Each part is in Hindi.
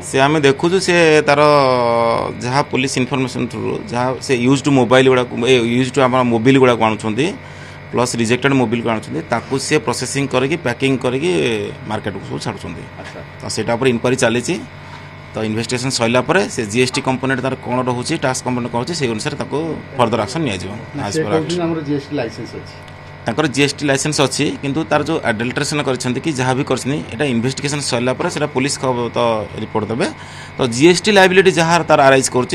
से आम देखु से तार जहाँ पुलिस इनफर्मेशन थ्रु जहाँ से यूज्ड मोबाइल गुड़ा यूज्ड आम मोबाइल गुड़ा आणुंट प्लस रिजेक्टेड मोबाइल को आणुंट सी प्रोसेसिंग करके पैकिंग करके मार्केट को सब छाड़ुंट तो सेटा पर इनक्वारी चली तो इन्वेस्टिगेशन सैला से जीएसटी कंपोनेंट तार कौन रोचे टैक्स कंपोनेंट कौन से अनुसार फर्दर एक्शन निपर जीएसटी लाइसेंस अच्छी किंतु तार जो एडल्ट्रेशन कर जहाँ भी कर इन्वेस्टिगेशन सैला पुलिस तो रिपोर्ट देवे तो जीएसटी लाइबिलिटी जहाँ तार आराइज कर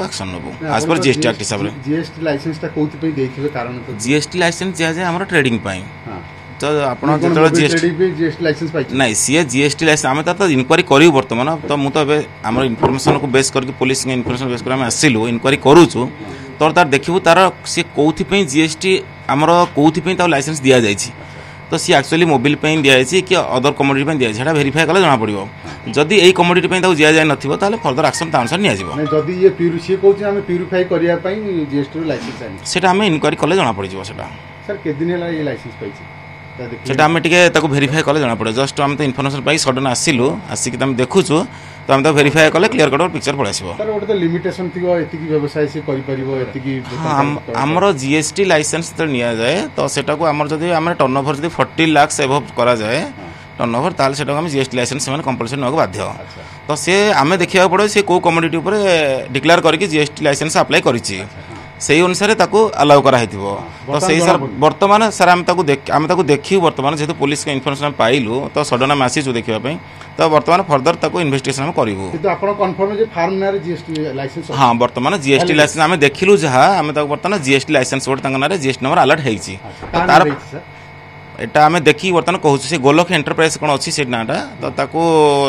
एक्शन नबू आज पर जीएसटी एक्ट हिसाब से जीएसटी लाइसेंस जीएसटी लाइसेंस जहाँ ट्रेडिंग तो आप जीएसटी लाइसेंस नहीं सी जीएसटी लाइसेंस आम तो इनक्वारी करूँ बर्तमान तो मुझे आम इनफर्मेशन को बेस करके पुलिस इनफर्मेशन बेस कर आसिलु इनक्वारी करूँ तो तार देखू तार सी कौन जीएसटी आमर कौन लाइसेंस दि जाए तो सी एक्चुअली मोबाइल दिखाई कि अदर कमोडिटी दिखाई है भेरीफाए कले जना पड़ो जदि यही कमोडिटी दि जाए न फर्दर एक्शन अनुसार निटा आम इनक्वारी कले जना पड़ सेटा आम टे भेरीफाए कले जना पड़े जस्ट आम तो इनफर्मेशन पाई सडन आसिलु आसिक देखुचु तो आम तो भेरीफाए कले क्लीयर कट पिक्चर पड़े आमर जीएसटी लाइसेंस जो नि जाए तो सेटा को आमर जदि आम टर्नओवर जदि 40 लाख एभव करा जाए टर्नओवर ताल सेटा आम जीएसटी लाइसेंस से कंपलसरी ना बाध्य तो सी आम देखा पड़े से को कमोडिटी उपर डिक्लेयर करके जीएसटी लाइसेंस अप्लाई करिछि से अनुसार अलाउ कराई तो सही सर बर्तमान सर आम देखू बर्तमान जेहेतु पुलिस के इनफर्मेशन पाइलु तो सडन आम आसीचु देखापी तो बर्तमान फर्दर इन्वेस्टिगेशन करूँ हाँ बर्तमान जीएसटी लाइसेंस आम देखिलु जहाँ आम बर्तमान जीएसटी लाइसेंस गोटे ना जीएसटी नंबर अलर्ट होती तार एटा आम देखी बर्तमान कहूँ से गोलक एंटरप्राइज कौन अच्छी से नाटा तो ताको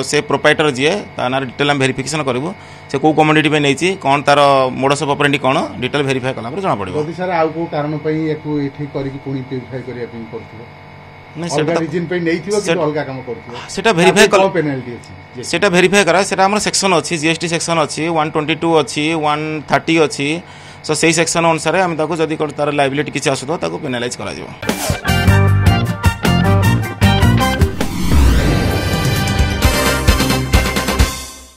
से प्रोप्राइटर जीए ना डिटेल आम भेरिफिकेशन करूँ से कौ कमोडिटी पे नहीं कौन तार मोडस ऑपरेंडी कौन डिटेल भेरिफाई कला जना पड़ो सेटा भेरिफाई करा सेटा हमर सेक्शन अछि जीएसटी सेक्शन अछि 122 अछि 130 अछि सो सेही सेक्शन अनुसार हम ताको जदी तार लायबिलिटी किछि आसुतो ताको पेनालाइज करा जिवो।